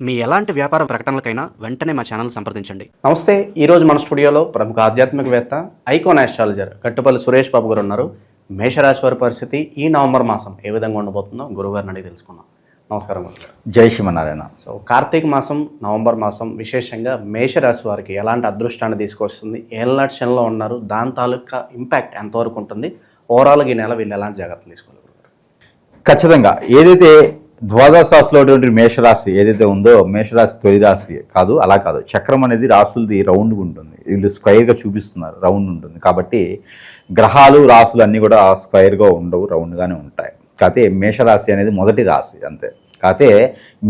మీ ఎలాంటి వ్యాపార ప్రకటనలకైనా వెంటనే మా ఛానల్ సంప్రదించండి. నమస్తే. ఈరోజు మన స్టూడియోలో ప్రముఖ ఆధ్యాత్మికవేత్త, ఐకాన్ ఆస్ట్రాలజర్ కట్టుపల్లి సురేష్ బాబు గారు ఉన్నారు. మేషరాశి వారి పరిస్థితి ఈ నవంబర్ మాసం ఏ విధంగా ఉండబోతుందో గురువుగారిని అడిగి తెలుసుకున్నాం. నమస్కారం. జై శ్రీమన్నారాయణ. సో కార్తీక మాసం, నవంబర్ మాసం విశేషంగా మేషరాశి వారికి ఎలాంటి అదృష్టాన్ని తీసుకొస్తుంది, ఏళ్ళ శనిలో ఉన్నారు, దాని తాలూకా ఇంపాక్ట్ ఎంతవరకు ఉంటుంది, ఓవరాల్గా ఈ నెల వీళ్ళు ఎలాంటి జాగ్రత్తలు తీసుకోవాలి? ఖచ్చితంగా ఏదైతే ద్వాదశ రాశిలో ఉన్నటువంటి మేషరాశి ఏదైతే ఉందో, మేషరాశి తొలి రాశి కాదు, అలా కాదు. చక్రం అనేది రాసులది రౌండ్గా ఉంటుంది, వీళ్ళు స్క్వైర్గా చూపిస్తున్నారు, రౌండ్ ఉంటుంది. కాబట్టి గ్రహాలు రాసులు అన్నీ కూడా స్క్వైర్గా ఉండవు, రౌండ్గానే ఉంటాయి. కాకపోతే మేషరాశి అనేది మొదటి రాశి అంతే. కాకపోతే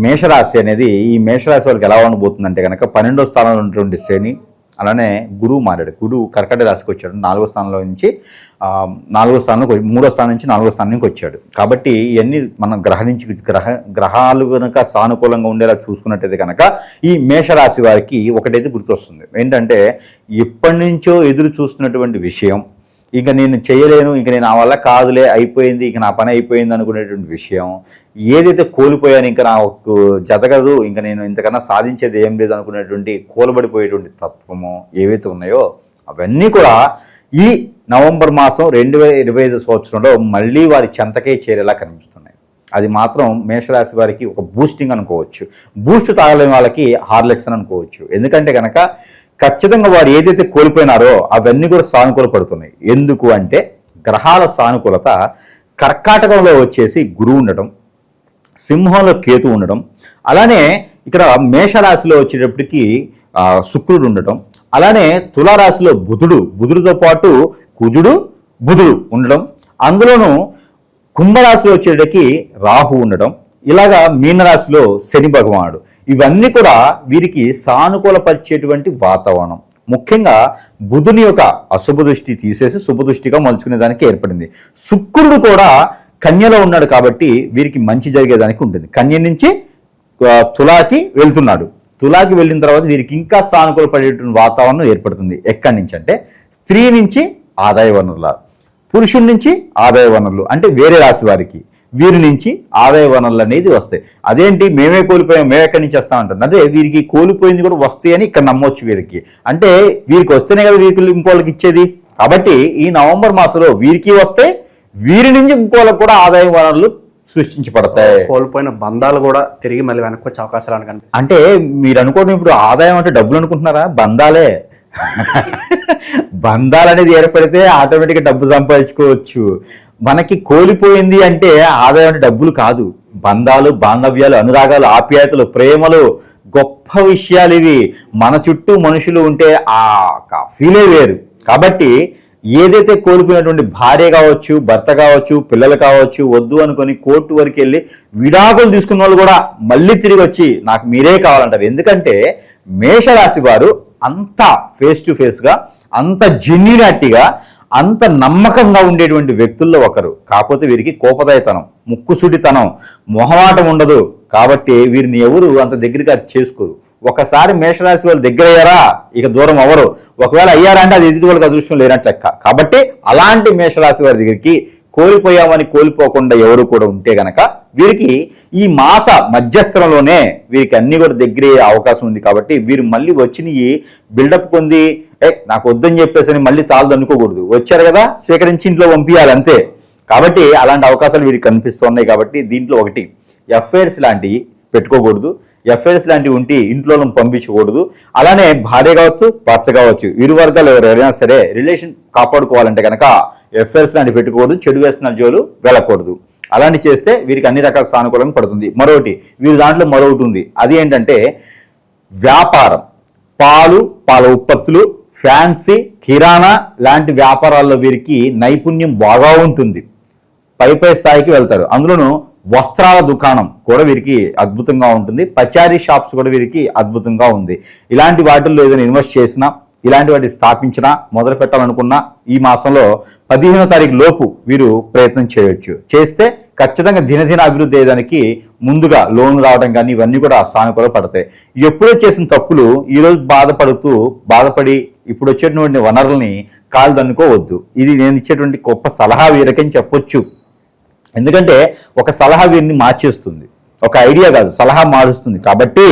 మేషరాశి అనేది ఈ మేషరాశి వాళ్ళకి ఎలా ఉండబోతుందంటే కనుక 12వ స్థానంలో ఉన్నటువంటి శని, అలానే గురువు మారాడు. గురువు కర్కట రాశికి వచ్చాడు, 4వ స్థానంలో నుంచి 4వ స్థానంలో 3వ స్థానం నుంచి 4వ స్థానానికి వచ్చాడు. కాబట్టి ఇవన్నీ మనం గ్రహాలు కనుక సానుకూలంగా ఉండేలా చూసుకున్నట్టయితే కనుక ఈ మేషరాశి వారికి ఒకటైతే గుర్తొస్తుంది. ఏంటంటే ఎప్పటి నుంచో ఎదురు చూస్తున్నటువంటి విషయం, ఇంకా నేను చేయలేను, ఇంక నేను నా వల్ల కాదులే, అయిపోయింది, ఇంక నా పని అయిపోయింది అనుకునేటువంటి విషయం, ఏదైతే కోల్పోయాను ఇంకా నాకు జతగదు, ఇంకా నేను ఇంతకన్నా సాధించేది ఏం లేదు అనుకునేటువంటి కూలబడిపోయేటువంటి తత్వము ఏవైతే ఉన్నాయో అవన్నీ కూడా ఈ నవంబర్ మాసం 2025 సంవత్సరంలో మళ్ళీ వారి చెంతకే చేరేలా కనిపిస్తున్నాయి. అది మాత్రం మేషరాశి వారికి ఒక బూస్టింగ్ అనుకోవచ్చు. బూస్ట్ తాగలేని వాళ్ళకి హార్లిక్స్ అని అనుకోవచ్చు. ఎందుకంటే కనుక ఖచ్చితంగా వారు ఏదైతే కోల్పోయినారో అవన్నీ కూడా సానుకూల పడుతున్నాయి. ఎందుకు అంటే గ్రహాల సానుకూలత కర్కాటకంలో వచ్చేసి గురువు ఉండటం, సింహంలో కేతు ఉండడం, అలానే ఇక్కడ మేషరాశిలో వచ్చేటప్పటికి శుక్రుడు ఉండటం, అలానే తులారాశిలో బుధుడితో పాటు కుజుడు బుధుడు ఉండడం, అందులోనూ కుంభరాశిలో వచ్చేటప్పటికి రాహు ఉండడం, ఇలాగా మీనరాశిలో శని భగవానుడు. ఇవన్నీ కూడా వీరికి సానుకూలపరిచేటువంటి వాతావరణం. ముఖ్యంగా బుధుని యొక్క అశుభ దృష్టి తీసేసి శుభ దృష్టిగా మలుచుకునే దానికి ఏర్పడింది. శుక్రుడు కూడా కన్యలో ఉన్నాడు కాబట్టి వీరికి మంచి జరిగేదానికి ఉంటుంది. కన్య నుంచి తులాకి వెళ్తున్నాడు. తులాకి వెళ్ళిన తర్వాత వీరికి ఇంకా సానుకూలపడేటువంటి వాతావరణం ఏర్పడుతుంది. ఎక్కడి నుంచి అంటే స్త్రీ నుంచి ఆదాయ వనరుల, పురుషుడి నుంచి ఆదాయ వనరులు, అంటే వేరే రాశి వారికి వీరి నుంచి ఆదాయ వనరులు అనేది వస్తాయి. అదేంటి మేమే కోల్పోయాం, మేము ఎక్కడి నుంచి వస్తామంటారు. అదే వీరికి కోల్పోయింది కూడా వస్తాయి అని ఇక్కడ నమ్మొచ్చు. వీరికి అంటే వీరికి వస్తేనే కదా వీరికి ఇంకోళ్ళకి ఇచ్చేది. కాబట్టి ఈ నవంబర్ మాసంలో వీరికి వస్తే వీరి నుంచి ఇంకోళ్ళకి కూడా ఆదాయ వనరులు సృష్టించబడతాయి. కోల్పోయిన బంధాలు కూడా తిరిగి మళ్ళీ వెనక్కి వచ్చే అవకాశాలు కనిపిస్తాయి. అంటే మీరు అనుకోవడం ఇప్పుడు ఆదాయం అంటే డబ్బులు అనుకుంటున్నారా? బంధాలే. బంధాలు అనేది ఏర్పడితే ఆటోమేటిక్గా డబ్బు సంపాదించుకోవచ్చు. మనకి కోల్పోయింది అంటే ఆదాయం అంటే డబ్బులు కాదు, బంధాలు, బాంధవ్యాలు, అనురాగాలు, ఆప్యాయతలు, ప్రేమలు, గొప్ప విషయాలు ఇవి. మన చుట్టూ మనుషులు ఉంటే ఆ ఫీలే వేరు. కాబట్టి ఏదైతే కోల్పోయినటువంటి భార్య కావచ్చు, భర్త కావచ్చు, పిల్లలు కావచ్చు, వద్దు అనుకొని కోర్టు వరకు వెళ్ళి విడాకులు తీసుకున్న వాళ్ళు కూడా మళ్ళీ తిరిగి వచ్చి నాకు మీరే కావాలంటారు. ఎందుకంటే మేషరాశి వారు అంత ఫేస్ టు ఫేస్గా, అంత జెన్యునిటీగా, అంత నమ్మకంగా ఉండేటువంటి వ్యక్తుల్లో ఒకరు. కాకపోతే వీరికి కోపదాయతనం, ముక్కుసుడితనం, మొహమాటం ఉండదు. కాబట్టి వీరిని ఎవరు అంత దగ్గరగా చేసుకోరు. ఒకసారి మేషరాశి వాళ్ళు దగ్గర అయ్యారా ఇక దూరం అవ్వరు. ఒకవేళ అయ్యారా అంటే అది ఎదుటి వాళ్ళకి అదృష్టం లేనట్లు లెక్క. కాబట్టి అలాంటి మేషరాశి వారి దగ్గరికి కోల్పోయామని కోల్పోకుండా ఎవరు కూడా ఉంటే గనక వీరికి ఈ మాస మధ్యస్థరంలోనే వీరికి అన్ని కూడా దగ్గరే అవకాశం ఉంది. కాబట్టి వీరు మళ్ళీ వచ్చినవి బిల్డప్ పొంది నాకు వద్దని చెప్పేసి మళ్ళీ తాళ్ళు అనుకోకూడదు. వచ్చారు కదా స్వీకరించి ఇంట్లో పంపించాలి అంతే. కాబట్టి అలాంటి అవకాశాలు వీరికి కనిపిస్తున్నాయి. కాబట్టి దీంట్లో ఒకటి ఎఫ్ఐఆర్స్ లాంటివి పెట్టుకోకూడదు. ఎఫ్ఐఆర్స్ లాంటివి ఉంటే ఇంట్లో పంపించకూడదు. అలానే భార్య కావచ్చు, భర్త కావచ్చు, ఇరు వర్గాలు ఎవరైనా సరే రిలేషన్ కాపాడుకోవాలంటే కనుక ఎఫ్ఐఆర్స్ లాంటివి పెట్టుకోకూడదు. చెడు వ్యసనాల జోలు వెళ్ళకూడదు. అలాంటి చేస్తే వీరికి అన్ని రకాల సానుకూలంగా పడుతుంది. మరొకటి వీరి దాంట్లో మరొకటి ఉంది. అది ఏంటంటే వ్యాపారం, పాల ఉత్పత్తులు, ఫ్యాన్సీ, కిరాణా లాంటి వ్యాపారాల్లో వీరికి నైపుణ్యం బాగా ఉంటుంది. పై స్థాయికి వెళ్తారు. అందులోనూ వస్త్రాల దుకాణం కూడా వీరికి అద్భుతంగా ఉంటుంది. పచారీ షాప్స్ కూడా వీరికి అద్భుతంగా ఉంది. ఇలాంటి వాటిల్లో ఏదైనా ఇన్వెస్ట్ చేసినా, ఇలాంటి వాటిని స్థాపించినా, మొదలు పెట్టాలనుకున్నా ఈ మాసంలో 15వ తారీఖు లోపు వీరు ప్రయత్నం చేయొచ్చు. చేస్తే ఖచ్చితంగా దినదిన అభివృద్ధి అయ్యేదానికి ముందుగా లోన్లు రావడం కానీ ఇవన్నీ కూడా సానుకూల పడతాయి. ఎప్పుడో చేసిన తప్పులు ఈరోజు బాధపడి ఇప్పుడు వచ్చేటువంటి వనరుల్ని కాలు దన్నుకోవద్దు. ఇది నేను ఇచ్చేటువంటి గొప్ప సలహా వీరకని చెప్పొచ్చు. ఎందుకంటే ఒక సలహా వీరిని మార్చేస్తుంది. ఒక ఐడియా కాదు, సలహా మారుస్తుంది. కాబట్టి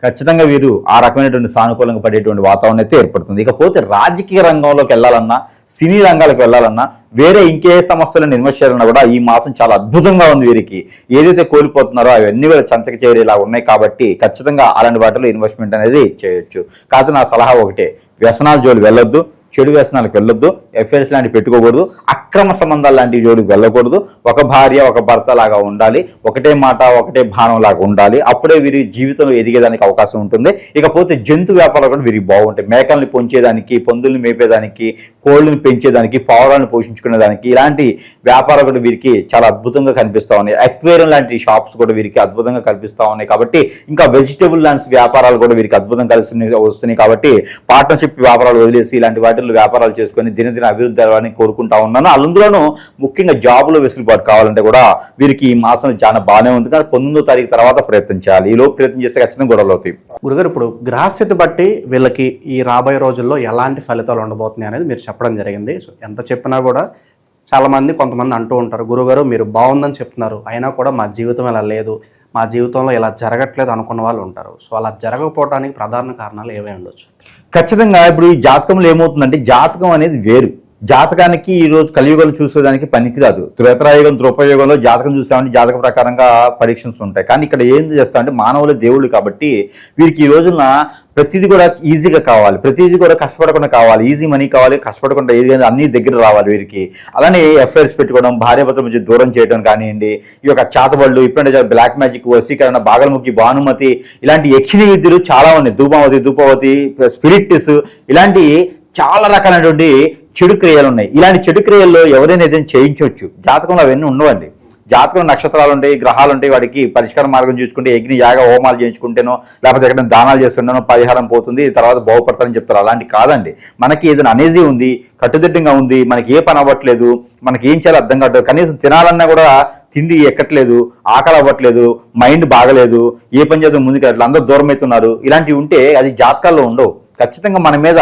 ఖచ్చితంగా వీరు ఆ రకమైనటువంటి సానుకూలంగా పడేటువంటి వాతావరణం అయితే ఏర్పడుతుంది. ఇకపోతే రాజకీయ రంగంలోకి వెళ్ళాలన్నా, సినీ రంగాలకు వెళ్ళాలన్నా, వేరే ఇంకే సంస్థలను ఇన్వెస్ట్ చేయాలన్నా కూడా ఈ మాసం చాలా అద్భుతంగా ఉంది. వీరికి ఏదైతే కోల్పోతున్నారో అవన్నీ కూడా చెంతకి చేరేలా ఉన్నాయి. కాబట్టి ఖచ్చితంగా అలాంటి వాటిలో ఇన్వెస్ట్మెంట్ అనేది చేయొచ్చు. కాకపోతే నా సలహా ఒకటే, వ్యసనాల జోలికి వెళ్ళొద్దు, చెడు వ్యసనాలకు వెళ్ళొద్దు, ఎఫ్ఐఆర్స్ లాంటివి పెట్టుకోకూడదు, అక్రమ సంబంధాలు లాంటి జోలికి వెళ్ళకూడదు. ఒక భార్య ఒక భర్త లాగా ఉండాలి, ఒకటే మాట ఒకటే భానం లాగా ఉండాలి. అప్పుడే వీరి జీవితంలో ఎదిగేదానికి అవకాశం ఉంటుంది. ఇకపోతే జంతు వ్యాపారాలు కూడా వీరికి బాగుంటాయి. మేకల్ని పొంచేదానికి, పందుల్ని మేపేదానికి, కోళ్ళని పెంచేదానికి, పావురాలను పోషించుకునేదానికి ఇలాంటి వ్యాపారాలు కూడా వీరికి చాలా అద్భుతంగా కనిపిస్తూ ఉన్నాయి. అక్వేరియం లాంటి షాప్స్ కూడా వీరికి అద్భుతంగా కనిపిస్తూ ఉన్నాయి. కాబట్టి ఇంకా వెజిటబుల్ ల్యాండ్స్ వ్యాపారాలు కూడా వీరికి అద్భుతంగా కలిసి వస్తున్నాయి. కాబట్టి పార్ట్నర్షిప్ వ్యాపారాలు వదిలేసి ఇలాంటి వాటి వ్యాపారాలు చేసుకొని దినదిన అభివృద్ధి అవ్వాలని కోరుకుంటా ఉన్నాను. అందులోనూ ముఖ్యంగా జాబులో వెసులుబాటు కావాలంటే కూడా వీరికి ఈ మాసం చాలా బాగానే ఉంది. కానీ 19వ తారీఖు తర్వాత ప్రయత్నం చేయాలి. ఈ లోపు ప్రయత్నం చేస్తే ఖచ్చితంగా గొడవలు అవుతాయి. గురుగారు, ఇప్పుడు గ్రహస్థితి బట్టి వీళ్ళకి ఈ రాబోయే రోజుల్లో ఎలాంటి ఫలితాలు ఉండబోతున్నాయి అనేది మీరు చెప్పడం జరిగింది. సో ఎంత చెప్పినా కూడా చాలామంది కొంతమంది అంటూ ఉంటారు, గురుగారు మీరు బాగుందని చెప్తున్నారు, అయినా కూడా మా జీవితం ఇలా లేదు, మా జీవితంలో ఇలా జరగట్లేదు అనుకున్న వాళ్ళు ఉంటారు. సో అలా జరగకపోవడానికి ప్రధాన కారణాలు ఏవై ఉండొచ్చు? ఖచ్చితంగా ఇప్పుడు ఈ జాతకంలో ఏమవుతుందంటే, జాతకం అనేది వేరు. జాతకానికి ఈ రోజు కలియుగంలో చూసేదానికి పనికిరాదు. త్రేతాయుగం ద్రౌపయుగంలో జాతకం చూసామంటే జాతక ప్రకారంగా పరీక్షన్స్ ఉంటాయి. కానీ ఇక్కడ ఏం చేస్తామంటే మానవుల దేవుళ్ళు కాబట్టి వీరికి ఈ రోజున ప్రతిదీ కూడా ఈజీగా కావాలి, ప్రతిదీ కూడా కష్టపడకుండా కావాలి, ఈజీ మనీ కావాలి, కష్టపడకుండా ఏది అన్ని దగ్గర రావాలి వీరికి. అలానే ఎఫ్ఐఆర్స్ పెట్టుకోవడం, భార్యాభర్తల మధ్య దూరం చేయడం కానివ్వండి, ఈ యొక్క చాతబళ్ళు, ఇప్పుడంటే బ్లాక్ మ్యాజిక్, వశీకరణ, బాగలముఖి, భానుమతి ఇలాంటి యక్షిణి విద్యలు చాలా ఉన్నాయి. ధూపవతి, స్పిరిట్స్ ఇలాంటి చాలా రకాలైనటువంటి చెడు క్రియలు ఉన్నాయి. ఇలాంటి చెడు క్రియల్లో ఎవరైనా ఏదైనా చేయించవచ్చు. జాతకంలో అవన్నీ ఉండవండి. జాతకంలో నక్షత్రాలు ఉంటాయి, గ్రహాలు ఉంటాయి, వాటికి పరిష్కార మార్గం చూసుకుంటే యజ్ఞ యాగ హోమాలు చేయించుకుంటేనో లేకపోతే ఎక్కడ దానాలు చేస్తుంటేనో పరిహారం పోతుంది, తర్వాత బాగుపడతారని చెప్తారు. అలాంటి కాదండి. మనకి ఏదైనా అనేజీ ఉంది, కట్టుదిట్టంగా ఉంది, మనకి ఏ పని అవ్వట్లేదు, మనకి ఏం చేయాలో అర్థం కావట్లేదు, కనీసం తినాలన్నా కూడా తిండి ఎక్కట్లేదు, ఆకలి అవ్వట్లేదు, మైండ్ బాగలేదు, ఏ పని చేద్దాం ముందుకు అట్లా అందరూ దూరం అవుతున్నారు, ఇలాంటివి ఉంటే అది జాతకాల్లో ఉండవు. ఖచ్చితంగా మన మీద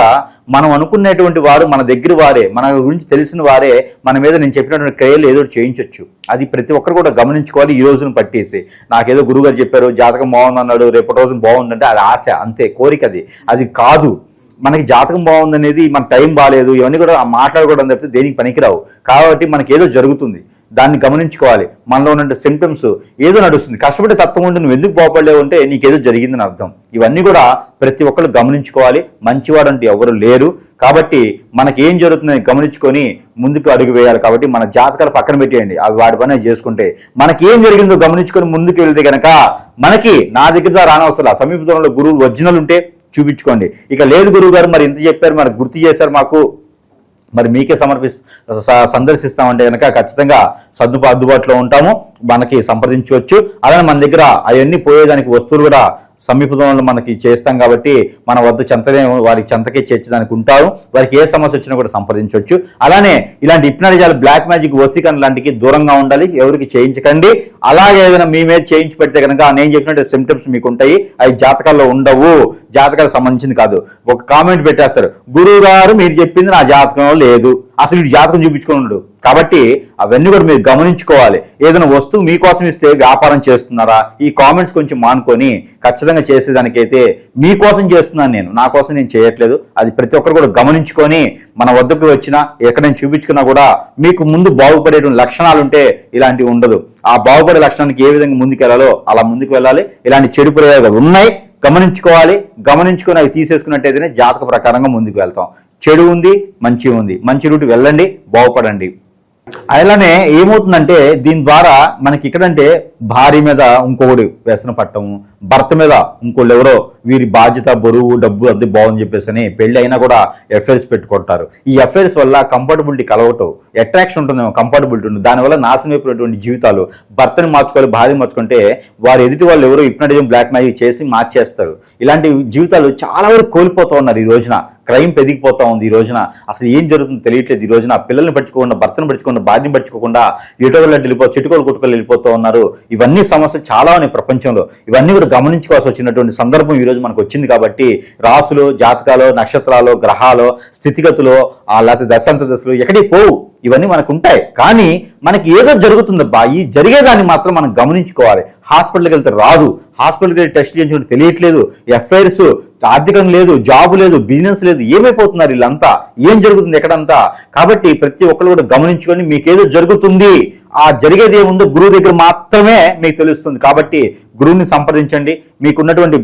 మనం అనుకునేటువంటి వారు, మన దగ్గర వారే, మన గురించి తెలిసిన వారే మన మీద నేను చెప్పినటువంటి క్రియలు ఏదో చేయించవచ్చు. అది ప్రతి ఒక్కరు కూడా గమనించుకోవాలి. ఈ రోజును పట్టేసి నాకేదో గురువుగారు చెప్పారు, జాతకం బాగుందన్నాడు, రేపటి రోజున బాగుందంటే అది ఆశ అంతే, కోరిక. అది కాదు. మనకి జాతకం బాగుందనేది, మన టైం బాగాలేదు, ఇవన్నీ కూడా మాట్లాడుకోవడం తప్పితే దేనికి పనికిరావు. కాబట్టి మనకి ఏదో జరుగుతుంది, దాన్ని గమనించుకోవాలి. మనలో ఉన్న సిమ్టమ్స్ ఏదో నడుస్తుంది, కష్టపడే తత్వం ఉండి నువ్వు ఎందుకు బాగుపడలేవు అంటే నీకేదో జరిగిందని అర్థం. ఇవన్నీ కూడా ప్రతి ఒక్కరు గమనించుకోవాలి. మంచివాడు అంటే ఎవరు లేరు. కాబట్టి మనకి ఏం జరుగుతుందని గమనించుకొని ముందుకు అడుగు వేయాలి. కాబట్టి మన జాతకాలు పక్కన పెట్టేయండి, అవి వాడి పని చేసుకుంటే మనకి ఏం జరిగిందో గమనించుకొని ముందుకు వెళ్తే కనుక మనకి నా దగ్గర రానవసరం. సమీప దూరంలో గురువులు ఒరిజినల్ ఉంటే చూపించుకోండి. ఇక లేదు గురువు గారు మరి ఇంత చెప్పారు, మరి గుర్తు చేశారు మాకు, మరి మీకే సందర్శిస్తామంటే కనుక ఖచ్చితంగా అందుబాటులో ఉంటాము, మనకి సంప్రదించవచ్చు. అలానే మన దగ్గర అవన్నీ పోయేదానికి వస్తువులు కూడా సమీపంలో మనకి చేస్తాం. కాబట్టి మన వద్ద వారికి చెంతకే చేర్చడానికి ఉంటారు. వారికి ఏ సమస్య వచ్చినా కూడా సంప్రదించవచ్చు. అలానే ఇలాంటి హిప్నాటిజాలు, బ్లాక్ మ్యాజిక్, వశీకరణ లాంటికి దూరంగా ఉండాలి, ఎవరికి చేయించకండి. అలాగే ఏదైనా మీ మీద చేయించి పెడితే కనుక నేను చెప్పినట్టు సిమ్టమ్స్ మీకు ఉంటాయి, అవి జాతకాల్లో ఉండవు, జాతకాలకు సంబంధించింది కాదు. ఒక కామెంట్ పెట్టేస్తారు, గురువు గారు మీరు చెప్పింది నా జాతకంలో లేదు, అసలు వీడు జాతకం చూపించుకున్నాడు. కాబట్టి అవన్నీ కూడా మీరు గమనించుకోవాలి. ఏదైనా వస్తువు మీకోసం ఇస్తే వ్యాపారం చేస్తున్నారా, ఈ కామెంట్స్ కొంచెం మానుకొని ఖచ్చితంగా చేసేదానికైతే మీకోసం చేస్తున్నాను నేను, నా కోసం నేను చేయట్లేదు. అది ప్రతి ఒక్కరు కూడా గమనించుకొని మన వద్దకు వచ్చినా ఎక్కడైనా చూపించుకున్నా కూడా మీకు ముందు బాగుపడేటువంటి లక్షణాలు ఉంటే ఇలాంటివి ఉండదు. ఆ బాగుపడే లక్షణానికి ఏ విధంగా ముందుకు వెళ్ళాలో అలా ముందుకు వెళ్ళాలి. ఇలాంటి చెడు ప్రయోగాలు ఉన్నాయి, గమనించుకోవాలి. గమనించుకొని అవి తీసేసుకున్నట్టయితేనే జాతక ప్రకారంగా ముందుకు వెళ్తాం. చెడు ఉంది, మంచి ఉంది, మంచి రూట్ వెళ్ళండి, బాగుపడండి. అలానే ఏమవుతుందంటే దీని ద్వారా మనకి ఇక్కడంటే భార్య మీద ఇంకొకటి వ్యసన పట్టము, భర్త మీద ఇంకోళ్ళు ఎవరో వీరి బాధ్యత, బరువు, డబ్బు అంతే బాగుందని చెప్పేసి పెళ్లి అయినా కూడా ఎఫ్ఐఆర్స్ పెట్టుకుంటారు. ఈ ఎఫ్ఐఆర్స్ వల్ల కంఫర్టబిలిటీ కలవటం, అట్రాక్షన్ ఉంటుందేమో, కంఫర్టబిలిటీ ఉంటుంది, దానివల్ల నాశనం అయిపోయినటువంటి జీవితాలు. భర్తని మార్చుకోవాలి, భార్య మార్చుకుంటే వారు ఎదుటి వాళ్ళు ఎవరో హిప్నాటిజం, బ్లాక్ మ్యాజిక్ చేసి మార్చేస్తారు. ఇలాంటి జీవితాలు చాలా వరకు కోల్పోతూ ఉన్నారు. ఈ రోజున క్రైమ్ పెరిగిపోతా ఉంది. ఈ రోజున అసలు ఏం జరుగుతుందో తెలియట్లేదు. ఈ రోజున పిల్లల్ని పట్టుకోకుండా, భర్తను పట్టుకోకుండా, భార్యను పట్టుకోకుండా ఎటువల్ల చెట్టుకోలు కొట్టుకొని వెళ్ళిపోతూ ఉన్నారు. ఇవన్నీ సమస్యలు చాలా ఉన్నాయి ప్రపంచంలో. ఇవన్నీ కూడా గమనించుకోవాల్సి వచ్చినటువంటి సందర్భం ఈ రోజు మనకు వచ్చింది. కాబట్టి రాసులు, జాతకాలు, నక్షత్రాలు, గ్రహాలు, స్థితిగతులు, లేకపోతే దశాంత దశలు ఎక్కడికి పోవు. ఇవన్నీ మనకు ఉంటాయి. కానీ మనకి ఏదో జరుగుతుందబ్బా, ఈ జరిగేదాన్ని మాత్రం మనం గమనించుకోవాలి. హాస్పిటల్కి వెళ్తే రాదు, హాస్పిటల్కి వెళ్ళి టెస్ట్ చేయించుకుంటే తెలియట్లేదు, ఎఫ్ఐఆర్స్, ఆర్థికం లేదు, జాబ్ లేదు, బిజినెస్ లేదు, ఏమైపోతున్నారు వీళ్ళంతా, ఏం జరుగుతుంది ఎక్కడంతా. కాబట్టి ప్రతి ఒక్కరు కూడా గమనించుకొని మీకేదో జరుగుతుంది, ఆ జరిగేది ఏముందో గురువు దగ్గర మాత్రమే మీకు తెలుస్తుంది. కాబట్టి గురువుని సంప్రదించండి. మీకున్నటువంటి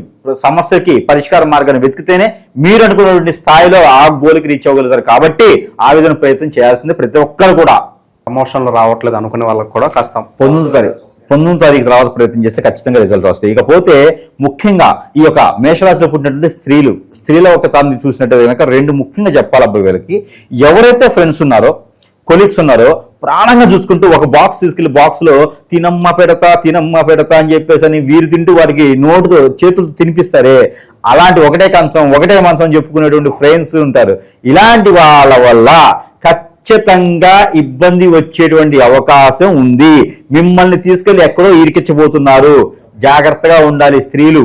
సమస్యకి పరిష్కార మార్గాన్ని వెతికితేనే మీరు అనుకున్నటువంటి స్థాయిలో ఆ గోల్కి రీచ్ అవ్వగలుగుతారు. కాబట్టి ఆ విధంగా ప్రయత్నం చేయాల్సిందే ప్రతి ఒక్కరు కూడా. ప్రమోషన్లు రావట్లేదు అనుకునే వాళ్ళకి కూడా కాస్త 19వ తారీఖు తర్వాత ప్రయత్నం చేస్తే ఖచ్చితంగా రిజల్ట్ వస్తాయి. ఇకపోతే ముఖ్యంగా ఈ యొక్క మేషరాశిలో పుట్టినటువంటి స్త్రీల ఒక తాన్ని చూసినట్టు కనుక రెండు ముఖ్యంగా చెప్పాలి అబ్బాయి వీళ్ళకి. ఎవరైతే ఫ్రెండ్స్ ఉన్నారో, కొలీగ్స్ ఉన్నారో ప్రాణంగా చూసుకుంటూ ఒక బాక్స్ తీసుకెళ్లి బాక్స్ లో తినమ్మ పెడతా అని చెప్పేసి అని వీరు తింటూ వారికి నోటుతో చేతులు తినిపిస్తారే, అలాంటి ఒకటే కంచం ఒకటే మంచం చెప్పుకునేటువంటి ఫ్రెండ్స్ ఉంటారు. ఇలాంటి వాళ్ళ వల్ల ఖచ్చితంగా ఇబ్బంది వచ్చేటువంటి అవకాశం ఉంది. మిమ్మల్ని తీసుకెళ్లి ఎక్కడో ఇరికించబోతున్నారు. జాగ్రత్తగా ఉండాలి స్త్రీలు.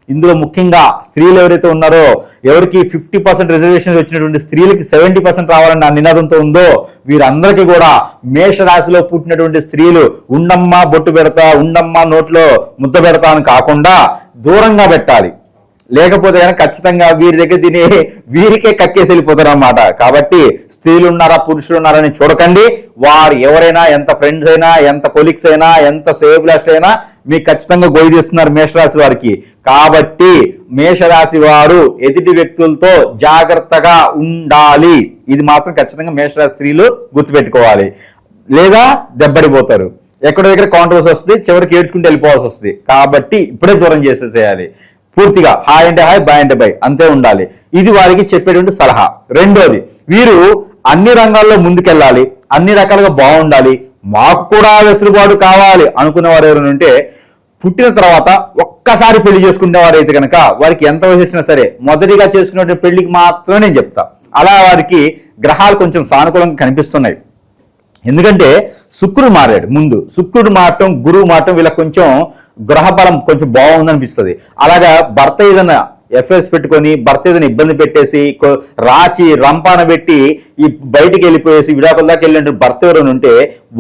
ఇందులో ముఖ్యంగా స్త్రీలు ఎవరైతే ఉన్నారో, ఎవరికి 50% రిజర్వేషన్ వచ్చినటువంటి స్త్రీలకి 70% రావాలని నా నినాదంతో ఉందో, వీరందరికీ కూడా మేషరాశిలో పుట్టినటువంటి స్త్రీలు ఉండమ్మా బొట్టు పెడతా, ఉండమ్మా నోట్లో ముద్ద పెడతా అని కాకుండా దూరంగా పెట్టాలి. లేకపోతే కనుక ఖచ్చితంగా వీరి దగ్గర తిని వీరికే కక్కేసి వెళ్ళిపోతారు అన్నమాట. కాబట్టి స్త్రీలు ఉన్నారా పురుషులు ఉన్నారని చూడకండి. వారు ఎవరైనా, ఎంత ఫ్రెండ్స్ అయినా, ఎంత కొలీగ్స్ అయినా, ఎంత సేవ్లాస్ట్ అయినా మీకు ఖచ్చితంగా గొయ్యి తీస్తున్నారు మేషరాశి వారికి. కాబట్టి మేషరాశి వారు ఎదుటి వ్యక్తులతో జాగ్రత్తగా ఉండాలి. ఇది మాత్రం ఖచ్చితంగా మేషరాశి స్త్రీలు గుర్తుపెట్టుకోవాలి, లేదా దెబ్బడిపోతారు. ఎక్కడో దగ్గర కాంట్రవర్సీ వస్తుంది, చివరికి ఏడ్చుకుంటూ వెళ్ళిపోవాల్సి వస్తుంది. కాబట్టి ఇప్పుడే దూరం చేసేసేయాలి. పూర్తిగా హాయ్ అంటే హాయ్, బాయ్ అంటే బాయ్, అంతే ఉండాలి. ఇది వారికి చెప్పేటువంటి సలహా. రెండోది, వీరు అన్ని రంగాల్లో ముందుకెళ్ళాలి, అన్ని రకాలుగా బాగుండాలి, మాకు కూడా వెసులుబాటు కావాలి అనుకునే వారు ఎవరైనా ఉంటే, పుట్టిన తర్వాత ఒక్కసారి పెళ్లి చేసుకునే వారైతే కనుక వారికి ఎంత వయసు వచ్చినా సరే మొదటిగా చేసుకునే పెళ్లికి మాత్రమే నేను చెప్తా. అలా వారికి గ్రహాలు కొంచెం సానుకూలంగా కనిపిస్తున్నాయి. ఎందుకంటే శుక్రుడు మారాడు. ముందు శుక్రుడు మారటం, గురువు మారటం వీళ్ళకి కొంచెం గ్రహబలం కొంచెం బాగుందనిపిస్తుంది. అలాగా భర్త ఏదైనా ఎఫ్ఐఆర్స్ పెట్టుకొని, భర్త ఏదైనా ఇబ్బంది పెట్టేసి, రాచి రంపాన పెట్టి ఈ బయటికి వెళ్ళిపోయేసి విడాకుల దాకా వెళ్ళినట్టు భర్త ఎవరైనా ఉంటే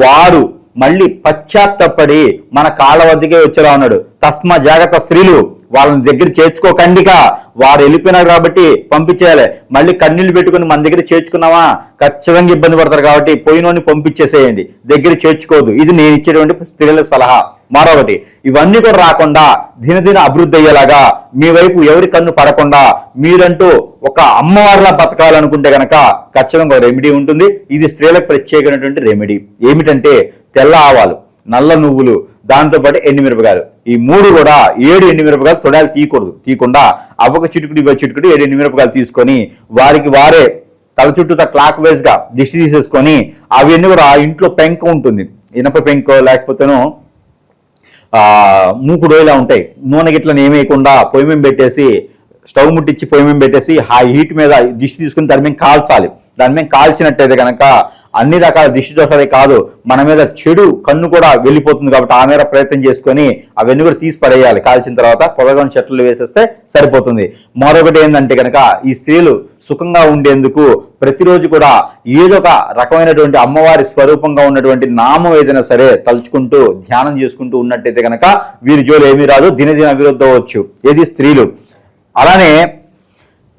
వారు మళ్ళీ పశ్చాత్తపడి మన కాళ్ళ వద్దకే వచ్చేలా ఉన్నాడు. తస్మా జాగ్రత్త స్త్రీలు, వాళ్ళని దగ్గర చేర్చుకోకండిగా. వారు వెళ్ళిపోయినారు కాబట్టి పంపించేయాలి. మళ్ళీ కన్నీళ్లు పెట్టుకుని మన దగ్గర చేర్చుకున్నావా ఖచ్చితంగా ఇబ్బంది పడతారు. కాబట్టి పోయినోని పంపించేసేయండి, దగ్గర చేర్చుకోవద్దు. ఇది నేను ఇచ్చేటువంటి స్త్రీల సలహా. మరొకటి, ఇవన్నీ కూడా రాకుండా దినదిన అభివృద్ధి అయ్యేలాగా మీ వైపు ఎవరి కన్ను పడకుండా మీరంటూ ఒక అమ్మవారిలా బతకాలనుకుంటే గనక ఖచ్చితంగా ఒక రెమెడీ ఉంటుంది. ఇది స్త్రీలకు ప్రత్యేకమైనటువంటి రెమెడీ. ఏమిటంటే తెల్ల ఆవాలు, నల్ల నువ్వులు, దాంతోపాటు ఎండుమిరపకాయలు, ఈ మూడు కూడా 7 ఎండుమిరపకాయలు తొడాలు తీయకుండా అవ్వక చిటుకుడు ఇవ్వ చిటుకుడు 7 ఎండుమిరపకాయలు తీసుకొని వారికి వారే తల చుట్టూ క్లాక్ వైజ్ గా దిష్టి తీసేసుకొని అవన్నీ కూడా ఆ ఇంట్లో పెంక ఉంటుంది, ఇనప పెంకో లేకపోతేనో మూకుడు ఇలా ఉంటాయి, నూనె గిట్లని ఏమేయకుండా పొయ్యి మీద పెట్టేసి, స్టవ్ ముట్టించి పొయ్యి మీద పెట్టేసి హై హీట్ మీద దిష్టి తీసుకుని దాని మీద కాల్చాలి. దాని మీద కాల్చినట్టయితే కనుక అన్ని రకాల దిష్టి దోషాలే కాదు, మన మీద చెడు కన్ను కూడా వెళ్ళిపోతుంది. కాబట్టి ఆ మేర ప్రయత్నం చేసుకొని అవన్నీ కూడా తీసి పడేయాలి. కాల్చిన తర్వాత పొదగని చెట్లు వేసేస్తే సరిపోతుంది. మరొకటి ఏంటంటే కనుక ఈ స్త్రీలు సుఖంగా ఉండేందుకు ప్రతిరోజు కూడా ఏదో ఒక రకమైనటువంటి అమ్మవారి స్వరూపంగా ఉన్నటువంటి నామం ఏదైనా సరే తలుచుకుంటూ ధ్యానం చేసుకుంటూ ఉన్నట్టయితే కనుక వీరి జోలు ఏమీ రాదు, దినదిన అభివృద్ధి అవ్వచ్చు. ఏది స్త్రీలు. అలానే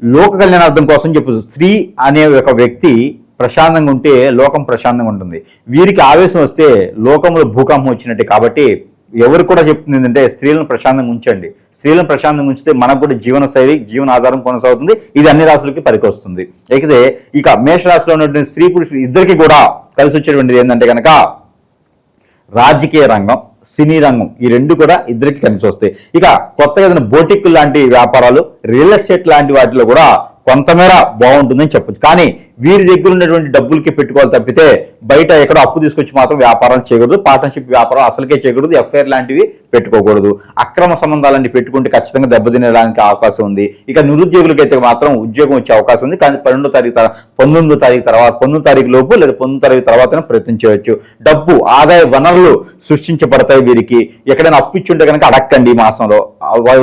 లోక కళ్యాణార్థం కోసం చెప్పు, స్త్రీ అనే ఒక వ్యక్తి ప్రశాంతంగా ఉంటే లోకం ప్రశాంతంగా ఉంటుంది. వీరికి ఆవేశం వస్తే లోకంలో భూకంపం వచ్చినట్టే. కాబట్టి ఎవరు కూడా చెప్తుంది ఏంటంటే స్త్రీలను ప్రశాంతంగా ఉంచండి. స్త్రీలను ప్రశాంతంగా ఉంచితే మనకు కూడా జీవన శైలి, జీవన ఆధారం కొనసాగుతుంది. ఇది అన్ని రాశులకి పనికొస్తుంది. అయితే ఇక మేషరాశిలో ఉన్నటువంటి స్త్రీ పురుషులు ఇద్దరికి కూడా కలిసి వచ్చేటువంటిది ఏంటంటే కనుక రాజకీయ రంగం, సినీ రంగం, ఈ రెండు కూడా ఇద్దరికి కలిసి వస్తాయి. ఇక కొత్తగా ఏదైనా బోటిక్ లాంటి వ్యాపారాలు, రియల్ ఎస్టేట్ లాంటి వాటిలో కూడా కొంతమేర బాగుంటుందని చెప్పొచ్చు. కానీ వీరి దగ్గర ఉన్నటువంటి డబ్బులకి పెట్టుకోవాలి తప్పితే బయట ఎక్కడో అప్పు తీసుకొచ్చి మాత్రం వ్యాపారం చేయకూడదు. పార్ట్నర్షిప్ వ్యాపారం అసలుకే చేయకూడదు. ఎఫ్ఐఆర్ లాంటివి పెట్టుకోకూడదు. అక్రమ సంబంధాలన్నీ పెట్టుకుంటే ఖచ్చితంగా దెబ్బతినడానికి అవకాశం ఉంది. ఇక నిరుద్యోగులకైతే మాత్రం ఉద్యోగం వచ్చే అవకాశం ఉంది. కానీ 19వ తారీఖు తర్వాత 19వ తారీఖు లోపు లేదా 19వ తారీఖు తర్వాత ప్రయత్నం చేయవచ్చు. డబ్బు ఆదాయ వనరులు సృష్టించబడతాయి. వీరికి ఎక్కడైనా అప్పు ఇచ్చి ఉంటే కనుక అడక్కండి. ఈ మాసంలో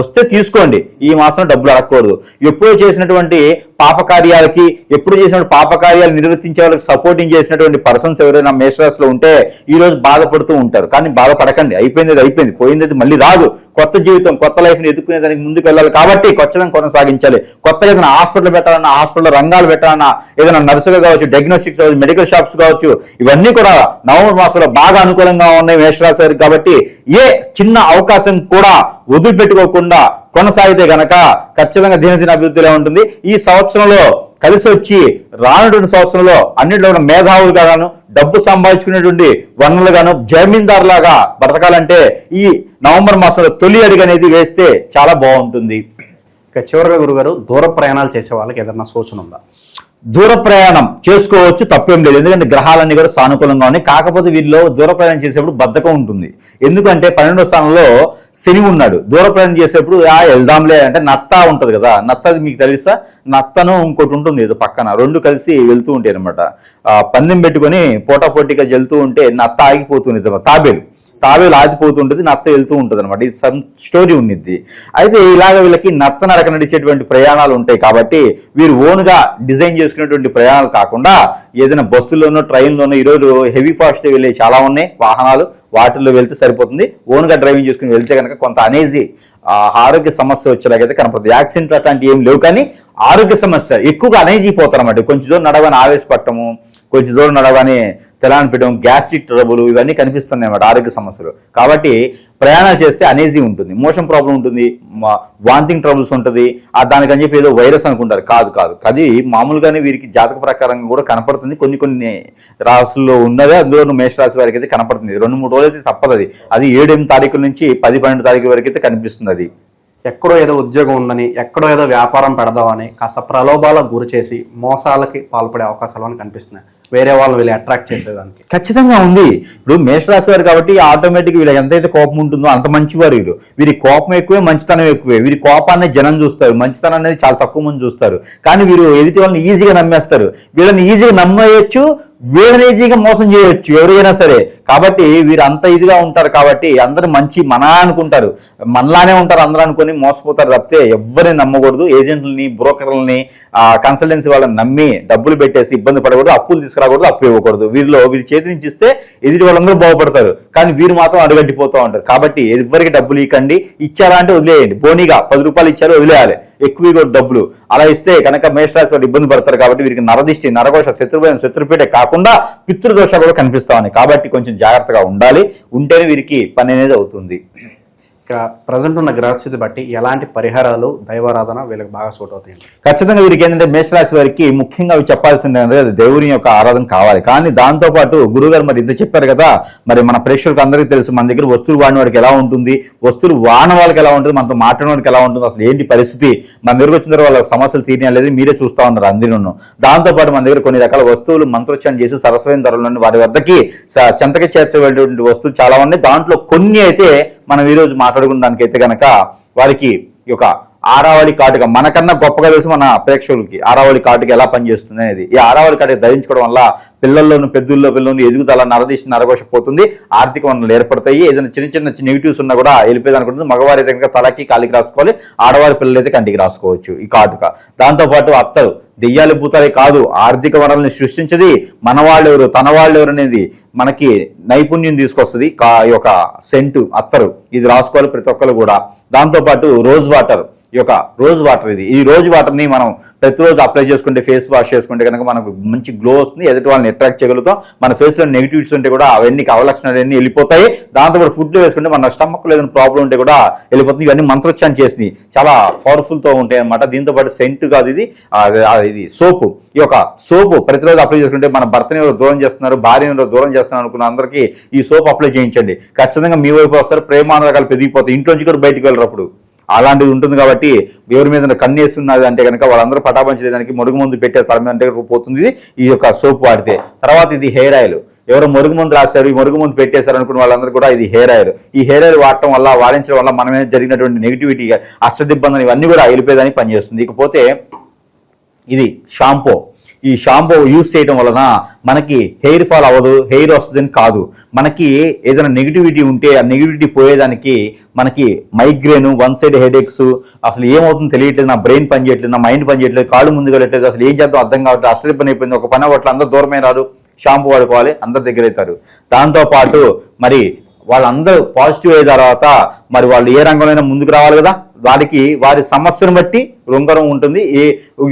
వస్తే తీసుకోండి, ఈ మాసంలో డబ్బులు అడగకూడదు. ఎప్పుడో చేసినటువంటి పాపకార్యాలకి ఎప్పుడు చేసినప్పుడు పాపకార్యాలు నిర్వర్తించే వాళ్ళకి సపోర్టింగ్ చేసినటువంటి పర్సన్స్ ఎవరైనా మేషరాశిలో ఉంటే ఈ రోజు బాధపడుతూ ఉంటారు. కానీ బాధపడకండి, అయిపోయింది, పోయింది మళ్ళీ రాదు. కొత్త జీవితం, కొత్త లైఫ్ని ఎదుర్కొనే దానికి ముందుకు వెళ్ళాలి కాబట్టి ఖచ్చితంగా కొనసాగించాలి. కొత్తగా ఏదైనా హాస్పిటల్ పెట్టాలన్నా, హాస్పిటల్ రంగాలు పెట్టాలన్నా, ఏదైనా నర్సుగా కావచ్చు, డయాగ్నోస్టిక్స్ కావచ్చు, మెడికల్ షాప్స్ కావచ్చు, ఇవన్నీ కూడా నవంబర్ మాసంలో బాగా అనుకూలంగా ఉన్నాయి మేషరాశి వారికి. కాబట్టి ఏ చిన్న అవకాశం కూడా వదిలిపెట్టుకోకుండా కొనసాగితే గనక ఖచ్చితంగా దినదిన అభివృద్ధిలో ఉంటుంది. ఈ సంవత్సరంలో కలిసి వచ్చి రానుటువంటి సంవత్సరంలో అన్నింటిలో కూడా మేధావులుగా గాను, డబ్బు సంపాదించుకునేటువంటి వనరులుగాను, జమీందారులాగా బ్రతకాలంటే ఈ నవంబర్ మాసంలో తొలి అడుగు అనేది వేస్తే చాలా బాగుంటుంది. ఇక చివరిగా గురుగారు, దూర ప్రయాణాలు చేసే వాళ్ళకి ఏదైనా సూచన ఉందా? దూర ప్రయాణం చేసుకోవచ్చు, తప్పేం లేదు. ఎందుకంటే గ్రహాలన్నీ కూడా సానుకూలంగా ఉన్నాయి. కాకపోతే వీళ్ళు దూర ప్రయాణం చేసేప్పుడు బద్ధకం ఉంటుంది. ఎందుకంటే 12వ స్థానంలో శని ఉన్నాడు. దూర ప్రయాణం చేసేప్పుడు వెళ్దాంలే అంటే నత్త ఉంటుంది కదా, నత్త మీకు తెలుసా? నత్తను ఇంకోటి ఉంటుంది ఏదో పక్కన, రెండు కలిసి వెళ్తూ ఉంటాయి అనమాట. పందెం పెట్టుకొని పోటాపోటీగా వెళ్తూ ఉంటే నత్త ఆగిపోతుంది, తాబేలు ఆగిపోతుంటుంది, నత్త వెళ్తూ ఉంటుంది అనమాట. ఇది సమ్ స్టోరీ ఉండిద్ది. అయితే ఇలాగ వీళ్ళకి నత్త నడక నడిచేటువంటి ప్రయాణాలు ఉంటాయి. కాబట్టి వీరు ఓన్గా డిజైన్ చేసుకునేటువంటి ప్రయాణాలు కాకుండా ఏదైనా బస్సులోనో, ట్రైన్లోనో, ఈరోజు హెవీ ఫాస్ట్ వెళ్ళే చాలా ఉన్నాయి వాహనాలు, వాటిల్లో వెళ్తే సరిపోతుంది. ఓన్గా డ్రైవింగ్ చేసుకుని వెళ్తే కనుక కొంత అనేజీ ఆరోగ్య సమస్య వచ్చేలాగైతే కనపడుతుంది. యాక్సిడెంట్ అట్లాంటివి ఏం లేవు, కానీ ఆరోగ్య సమస్య ఎక్కువగా అనేజీ పోతారు అన్నమాట. కొంచెం దూరం నడవని ఆవేశపడటము, కొంచెం దూరం నడవని తెలాని పెట్టడం, గ్యాస్ట్రిక్ ట్రబుల్, ఇవన్నీ కనిపిస్తున్నాయి అన్నమాట ఆరోగ్య సమస్యలు. కాబట్టి ప్రయాణాలు చేస్తే అనేజీ ఉంటుంది, మోషన్ ప్రాబ్లం ఉంటుంది, వాంతింగ్ ట్రబుల్స్ ఉంటుంది. దానికని చెప్పి ఏదో వైరస్ అనుకుంటారు, కాదు. అది మామూలుగానే వీరికి జాతక ప్రకారంగా కూడా కనపడుతుంది. కొన్ని రాశుల్లో ఉన్నదే అందులో మేషరాశి వారికి అయితే కనపడుతుంది. 2-3 రోజులు అయితే తప్పదు. అది 7-8 తారీఖుల నుంచి 10-12 తారీఖు వరకు అయితే కనిపిస్తుంది. అది ఎక్కడో ఏదో ఉద్యోగం ఉందని, ఎక్కడో ఏదో వ్యాపారం పెడదామని కాస్త ప్రలోభాలకు గురి చేసి మోసాలకి పాల్పడే అవకాశాలు అని కనిపిస్తున్నాయి, వేరే వాళ్ళు వీళ్ళు అట్రాక్ట్ చేసేదానికి. ఖచ్చితంగా ఉంది. ఇప్పుడు మేషరాశి వారు కాబట్టి ఆటోమేటిక్ వీళ్ళకి ఎంతైతే కోపం ఉంటుందో అంత మంచివారు వీరు. వీరి కోపం ఎక్కువే, మంచితనం ఎక్కువే. వీరి కోపాన్ని జనం చూస్తారు, మంచితనం అనేది చాలా తక్కువ మంది చూస్తారు. కానీ వీరు ఎదుటి వాళ్ళని ఈజీగా నమ్మేస్తారు. వీళ్ళని ఈజీగా నమ్మేయచ్చు, వీళ్ళని ఈజీగా మోసం చేయొచ్చు ఎవరైనా సరే. కాబట్టి వీరు అంత ఇదిగా ఉంటారు. కాబట్టి అందరూ మంచి అనుకుంటారు, మనలానే ఉంటారు అందరూ అనుకుని మోసపోతారు తప్పితే ఎవరిని నమ్మకూడదు. ఏజెంట్లని, బ్రోకర్లని, కన్సల్టెన్సీ వాళ్ళని నమ్మి డబ్బులు పెట్టేసి ఇబ్బంది పడకూడదు, అప్పులు తీసుకురాకూడదు, అప్పు ఇవ్వకూడదు. వీరి చేతి నుంచి ఇస్తే ఎదుటి వాళ్ళందరూ బాగుపడతారు, కానీ వీరు మాత్రం అడుగట్టిపోతూ ఉంటారు. కాబట్టి ఎవరికి డబ్బులు ఇవ్వకండి, ఇచ్చారా అంటే వదిలేయండి. బోనీగా 10 రూపాయలు ఇచ్చారు వదిలేయాలి, ఎక్కువ డబ్బులు అలా ఇస్తే కనుక మేషరాశి వాళ్ళు ఇబ్బంది పడతారు. కాబట్టి వీరికి నరదిష్టి, నరఘోష, శత్రుభయం, శత్రుపీఠ కాకుండా పితృదోష కూడా కనిపిస్తా ఉన్నాయి. కాబట్టి కొంచెం జాగ్రత్తగా ఉండాలి, ఉంటేనే వీరికి పని అనేది అవుతుంది. ఇక ప్రజెంట్ ఉన్న గ్రహస్థితి బట్టి ఎలాంటి పరిహారాలు, దైవారాధన వీళ్ళకి బాగా సూట్ అవుతాయి? ఖచ్చితంగా వీరికి ఏంటంటే మేషరాశి వారికి ముఖ్యంగా అవి చెప్పాల్సింది అంటే దేవుని యొక్క ఆరాధన కావాలి. కానీ దాంతోపాటు గురుగారు మరి ఇంత చెప్పారు కదా, మరి మన ప్రేక్షకులకు అందరికీ తెలుసు మన దగ్గర వస్తువులు వాడిన వాడికి ఎలా ఉంటుంది, వస్తువులు వాడిన వాళ్ళకి ఎలా ఉంటుంది, మనతో మాట్లాడిన వాడికి ఎలా ఉంటుంది, అసలు ఏంటి పరిస్థితి, మన దగ్గరకు వచ్చిన తర్వాత వాళ్ళ సమస్యలు తీరలేదు మీరే చూస్తూ ఉన్నారు అందరినూ. దాంతోపాటు మన దగ్గర కొన్ని రకాల వస్తువులు మంత్రోచ్చారణ చేసి సరస్వైన ధరలను వారి వద్దకి చెంతకి చేర్చబడేటువంటి వస్తువులు చాలా ఉన్నాయి. దాంట్లో కొన్ని అయితే మనం ఈరోజు మాట్లాడుకున్న దానికైతే కనుక వారికి ఈ యొక్క ఆరావళి కాటుక మనకన్నా గొప్పగా తెలుసు మన ప్రేక్షకులకి ఆరావళి కాటుక ఎలా పనిచేస్తుంది అనేది. ఈ ఆరావళి కాటుక ధరించుకోవడం వల్ల పిల్లల్లోనూ పిల్లల్లోనూ ఎదుగుదల, నరదిష్టి, నరఘోషపోతుంది, ఆర్థిక వనరులు ఏర్పడతాయి. ఏదైనా చిన్న నెగిటివ్స్ ఉన్నా కూడా వెళ్ళిపోయేది అనుకుంటుంది. మగవారి అయితే కనుక తలకి కాలికి రాసుకోవాలి, ఆడవారి పిల్లలు అయితే కంటికి రాసుకోవచ్చు ఈ కాటుక. దాంతోపాటు అత్తరు దెయ్యాలు భూతాలే కాదు, ఆర్థిక వనరుల్ని సృష్టించది, మన వాళ్ళు ఎవరు తన వాళ్ళు ఎవరు అనేది మనకి నైపుణ్యం తీసుకొస్తుంది. ఈ యొక్క సెంటు అత్తరు ఇది రాసుకోవాలి ప్రతి ఒక్కరు కూడా. దాంతోపాటు రోజ్ వాటర్, ఈ యొక్క రోజ్ వాటర్ ఈ రోజ్ వాటర్ని మనం ప్రతిరోజు అప్లై చేసుకుంటే, ఫేస్ వాష్ చేసుకుంటే కనుక మనకు మంచి గ్లో వస్తుంది, ఎదుటి వాళ్ళని అట్రాక్ట్ చేయగలుగుతాం. మన ఫేస్లో నెగిటివిటీస్ ఉంటే కూడా అవన్నీ అవలక్షణాలు అన్నీ వెళ్ళిపోతాయి. దాంతోపాటు ఫుడ్లో వేసుకుంటే మన స్టమక్లో ఏదైనా ప్రాబ్లం ఉంటే కూడా వెళ్ళిపోతుంది. ఇవన్నీ మంత్రోచ్చారణ చేసినవి చాలా పవర్ఫుల్తో ఉంటాయి అన్నమాట. దీంతో పాటు సెంట్ కాదు, ఇది సోపు. ఈ యొక్క సోపు ప్రతిరోజు అప్లై చేసుకుంటే మన భర్తని ఎవరు దూరం చేస్తున్నారు, భార్యను దూరం చేస్తున్నారు అనుకున్న అందరికీ ఈ సోపు అప్లై చేయించండి. ఖచ్చితంగా మీ వైపు వస్తారు, ప్రేమానురాగాలు పెరిగిపోతాయి, ఇంట్లోంచి కూడా బయటకు వెళ్ళరు అప్పుడు. అలాంటిది ఉంటుంది. కాబట్టి ఎవరి మీద కన్నేస్తున్నది అంటే కనుక వాళ్ళందరూ పటాపంచలేదానికి మరుగు ముందు పెట్టే తరం అంటే పోతుంది ఈ యొక్క సోప్ వాడితే. తర్వాత ఇది హెయిర్ ఆయిల్, ఎవరో మరుగు ముందు రాశారు, ఈ మరుగు ముందు పెట్టేశారు అనుకున్న వాళ్ళందరూ కూడా ఇది హెయిర్ ఆయిల్. ఈ హెయిర్ ఆయిల్ వాడటం వల్ల, వాడించడం వల్ల మన మీద జరిగినటువంటి నెగిటివిటీ, అష్టదిబ్బందని ఇవన్నీ కూడా వెళ్ళిపోయేదానికి పనిచేస్తుంది. ఇకపోతే ఇది షాంపూ. ఈ షాంపూ యూస్ చేయడం వలన మనకి హెయిర్ ఫాల్ అవ్వదు, హెయిర్ వస్తుందని కాదు. మనకి ఏదైనా నెగిటివిటీ ఉంటే ఆ నెగిటివిటీ పోయేదానికి మనకి మైగ్రేన్, వన్ సైడ్ హెడేక్స్, అసలు ఏమవుతుందో తెలియట్లేదు, నా బ్రెయిన్ పని చేయట్లేదు, నా మైండ్ పని చేయట్లేదు, కాళ్ళు ముందుకు వెళ్ళట్లేదు, అసలు ఏం చేద్దాం అర్థం కావట్లేదు, అసలు పని అయిపోయింది, ఒక పని అవ్వట్లేదు, అందరూ దూరమైనారు, షాంపూ వాడుకోవాలి, అందరి దగ్గర అవుతారు. దాంతోపాటు మరి వాళ్ళందరూ పాజిటివ్ అయిన తర్వాత మరి వాళ్ళు ఏ రంగంలో ముందుకు రావాలి కదా, వారి సమస్యను బట్టి ఉంగరం ఉంటుంది, ఏ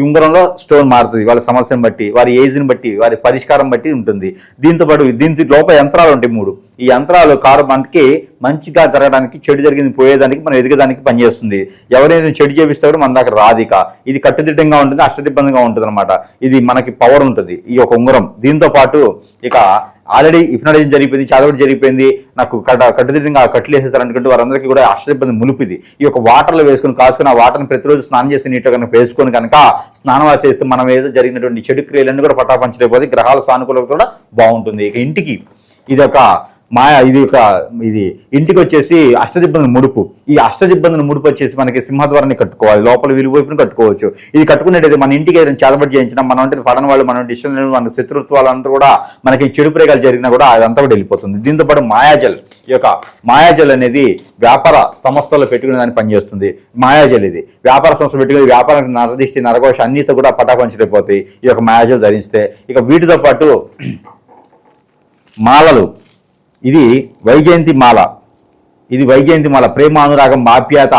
ఉంగరంలో స్టోన్ మారుతుంది, వాళ్ళ సమస్యను బట్టి, వారి ఏజ్ని బట్టి, వారి పరిష్కారం బట్టి ఉంటుంది. దీంతో పాటు దీని లోపల యంత్రాలు ఉంటాయి 3. ఈ యంత్రాలు మనకి మంచిగా జరగడానికి, చెడు జరిగింది పోయేదానికి, మనం ఎదిగేదానికి పనిచేస్తుంది. ఎవరైనా చెడు చేపిస్తే కూడా మన దగ్గర రాదిక. ఇది కట్టుదిట్టంగా ఉంటుంది, అష్టదిబ్బందిగా ఉంటుంది అనమాట. ఇది మనకి పవర్ ఉంటుంది ఈ యొక్క ఉంగరం. దీంతో పాటు ఇక ఆల్రెడీ హిప్నటైజేషన్ జరిగిపోయింది, చదవడం జరిగిపోయింది, నాకు కట్టుదిట్టంగా కట్లు వేసేస్తారు అనుకుంటే వారందరికీ కూడా అష్టదిబ్బంది ములిపిది. ఈ యొక్క వాటర్లో వేసుకుని కాచుకుని ఆ వాటర్ని ప్రతిరోజు స్నానం చేసి నీటిలో కనుక వేసుకొని కనుక స్నానం చేస్తే మనం ఏదో జరిగినటువంటి చెడు క్రియలన్నీ కూడా పటాపంచలేకపోతే గ్రహాల సానుకూలత కూడా బాగుంటుంది. ఇక ఇంటికి ఇది ఒక ఇది ఇంటికి వచ్చేసి అష్టదిబ్బందుల ముడుపు. ఈ అష్టదిబ్బందుల ముడుపు వచ్చేసి మనకి సింహద్వారాన్ని కట్టుకోవాలి, లోపల విలువైపుని కట్టుకోవచ్చు. ఇది కట్టుకునేటైతే మన ఇంటికి ఏదైనా చేతబడి చేయించినా, మనం అంటే పడని వాళ్ళు, మనం ఇష్టం లేని మన శత్రుత్వాలంతా కూడా మనకి చెడు ప్రేగాలు జరిగినా కూడా అదంతా కూడా వెళ్ళిపోతుంది. దీంతో పాటు మాయాజల్, ఈ యొక్క మాయాజల్ అనేది వ్యాపార సంస్థల్లో పెట్టుకునే దాన్ని పనిచేస్తుంది. మాయాజల్ ఇది వ్యాపార సంస్థలు పెట్టుకుని వ్యాపారం నరదిష్టి, నరఘోష అన్నితో కూడా పటాపంచలేకపోతాయి ఈ యొక్క మాయాజల్ ధరిస్తే. ఇక వీటితో పాటు మాలలు, ఇది వైజయంతి మాల. ఇది వైజయంతి మాల, ప్రేమ, అనురాగం, ఆప్యాయత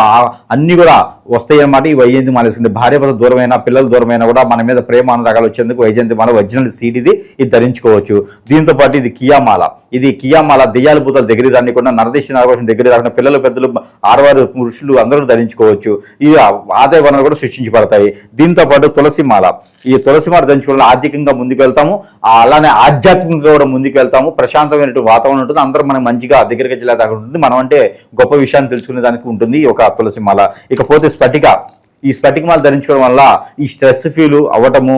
అన్నీ కూడా వస్తాయి అన్నమాట. ఈ వైజయంతి మాల వేసుకుంటే భార్యాభర్త దూరమైనా, పిల్లలు దూరమైనా కూడా మన మీద ప్రేమ అనురాగాలు వచ్చేందుకు వైజయంతి మాల ఒరిజినల్ సీడ్ ఇది ధరించుకోవచ్చు. దీంతో పాటు ఇది కియామాల. ఇది కియామాల దెయ్యాల భూతాలు దగ్గర రానికుండా, నరదిష్టి, నరఘోషం దగ్గర రాకుండా పిల్లలు, పెద్దలు, ఆడవారు, పురుషులు అందరూ ధరించుకోవచ్చు. ఇది ఆదాయ వనరులు కూడా సృష్టించబడతాయి. దీంతో పాటు తులసి మాల. ఈ తులసి మాల ధరించుకోవడం ఆర్థికంగా ముందుకు వెళ్తాము, అలానే ఆధ్యాత్మికంగా కూడా ముందుకు వెళ్తాము. ప్రశాంతమైనటువంటి వాతావరణం ఉంటుంది, అందరూ మనం మంచిగా దగ్గరికి వెళ్ళేదాకా ఉంటుంది. మనం అంటే గొప్ప విషయాన్ని తెలుసుకునే దానికి ఉంటుంది ఈ ఒక తులసి మాల. ఇకపోతే స్ఫటిక. ఈ స్ఫటిక మాల ధరించుకోవడం వల్ల ఈ స్ట్రెస్ ఫీల్ అవ్వటము,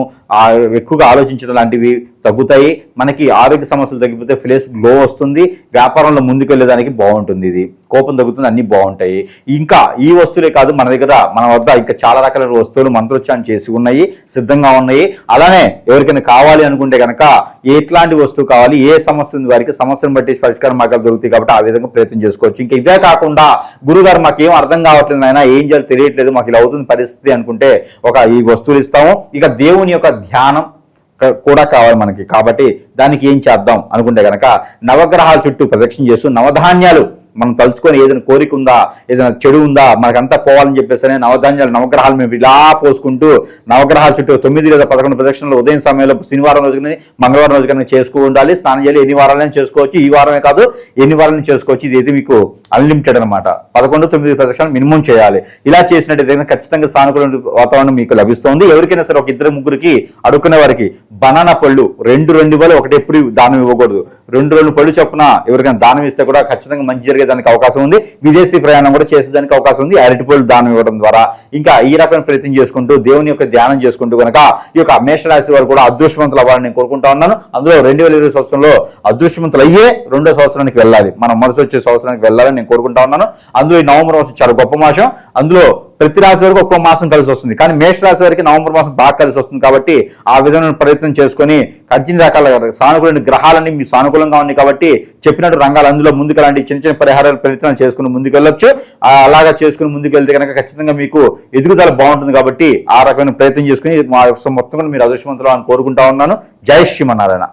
ఎక్కువగా ఆలోచించడం లాంటివి తగ్గుతాయి. మనకి ఆరోగ్య సమస్యలు తగ్గిపోతే ఫేస్ గ్లో వస్తుంది, వ్యాపారంలో ముందుకు వెళ్ళేదానికి బాగుంటుంది. ఇది కోపం తగ్గుతుంది, అన్ని బాగుంటాయి. ఇంకా ఈ వస్తువులే కాదు, మన వద్ద ఇంకా చాలా రకాల వస్తువులు మంత్రోచ్చారణ చేసి ఉన్నాయి, సిద్ధంగా ఉన్నాయి. అలానే ఎవరికైనా కావాలి అనుకుంటే కనుక ఎట్లాంటి వస్తువు కావాలి, ఏ సమస్య ఉంది, వారికి సమస్యను బట్టి పరిష్కార మార్గాలు దొరుకుతాయి కాబట్టి ఆ విధంగా ప్రయత్నం చేసుకోవచ్చు. ఇంకా ఇవే కాకుండా గురుగారు మాకేం అర్థం కావట్లేదు, ఆయన ఏం చేయాలి తెలియట్లేదు, మాకు ఇలా అవుతుంది పరిస్థితి అనుకుంటే ఈ వస్తువులు ఇస్తాము. ఇక దేవుని యొక్క ధ్యానం కూడా కావాలి మనకి, కాబట్టి దానికి ఏం చేద్దాం అనుకుంటే కనుక నవగ్రహాల చుట్టూ ప్రదక్షిణ చేస్తూ నవధాన్యాలు మనం తలుచుకొని, ఏదైనా కోరిక ఉందా, ఏదైనా చెడు ఉందా, మనకంతా పోవాలని చెప్పేసి నవధాన్యాలు, నవగ్రహాలు మేము ఇలా పోసుకుంటూ నవగ్రహాల చుట్టూ 9 లేదా 11 ప్రదక్షిణలు ఉదయం సమయంలో శనివారం రోజు కానీ మంగళవారం రోజు కానీ చేసుకు ఉండాలి. స్నానం చేయాలి, ఎన్ని వారాలైనా చేసుకోవచ్చు, ఈ వారమే కాదు ఎన్ని వారాలను చేసుకోవచ్చు. ఇది మీకు అన్లిమిటెడ్ అనమాట. 11-9 ప్రదక్షిణలు మినిమం చేయాలి. ఇలా చేసినట్టయితే ఖచ్చితంగా సానుకూల వాతావరణం మీకు లభిస్తుంది. ఎవరికైనా సరే ఒక 2-3కి అడుక్కునే వారికి బనానా పళ్ళు 2 ఇవ్వాలి, ఒకటి ఎప్పుడు దానం ఇవ్వకూడదు. 2 పళ్ళు చొప్పున ఎవరికైనా దానం ఇస్తే కూడా ఖచ్చితంగా మంచి జరిగే దానికి అవకాశం ఉంది. విదేశీ ప్రయాణం కూడా చేసేదానికి అవకాశం ఉంది అరటిపళ్ళు దానం ఇవ్వడం ద్వారా. ఇంకా ఈ రకమైన ప్రయత్నం చేసుకుంటూ దేవుని యొక్క ధ్యానం చేసుకుంటూ కనుక ఈ యొక్క మేషరాశి వారు కూడా అదృష్టవంతులు అవ్వాలని నేను కోరుకుంటా ఉన్నాను. అందులో 2020 సంవత్సరంలో అదృష్టవంతులు అయ్యే 2వ సంవత్సరానికి వెళ్ళాలి, మనం మనసు వచ్చే సంవత్సరానికి వెళ్ళాలని నేను కోరుకుంటా ఉన్నాను. అందులో ఈ నవంబర్ మాసం చాలా గొప్ప మాసం. అందులో ప్రతి రాశి వరకు ఒక్కో మాసం కలిసి వస్తుంది, కానీ మేషరాశి వారికి నవంబర్ మాసం బాగా కలిసి వస్తుంది. కాబట్టి ఆ విధమైన ప్రయత్నం చేసుకొని అన్ని రకాల సానుకూల గ్రహాలన్నీ మీ సానుకూలంగా ఉన్నాయి కాబట్టి చెప్పినట్టు రంగాలు అందులో ముందుకు అలాంటి చిన్న పరిహారాలు ప్రయత్నాలు చేసుకుని ముందుకు వెళ్ళొచ్చు. అలాగా చేసుకుని ముందుకు వెళ్తే కనుక ఖచ్చితంగా మీకు ఎదుగుదల బాగుంటుంది. కాబట్టి ఆ రకమైన ప్రయత్నం చేసుకుని మొత్తం కూడా మీరు అదృష్టవంతులు అని కోరుకుంటా ఉన్నాను. జై శ్రీమన్నారాయణ.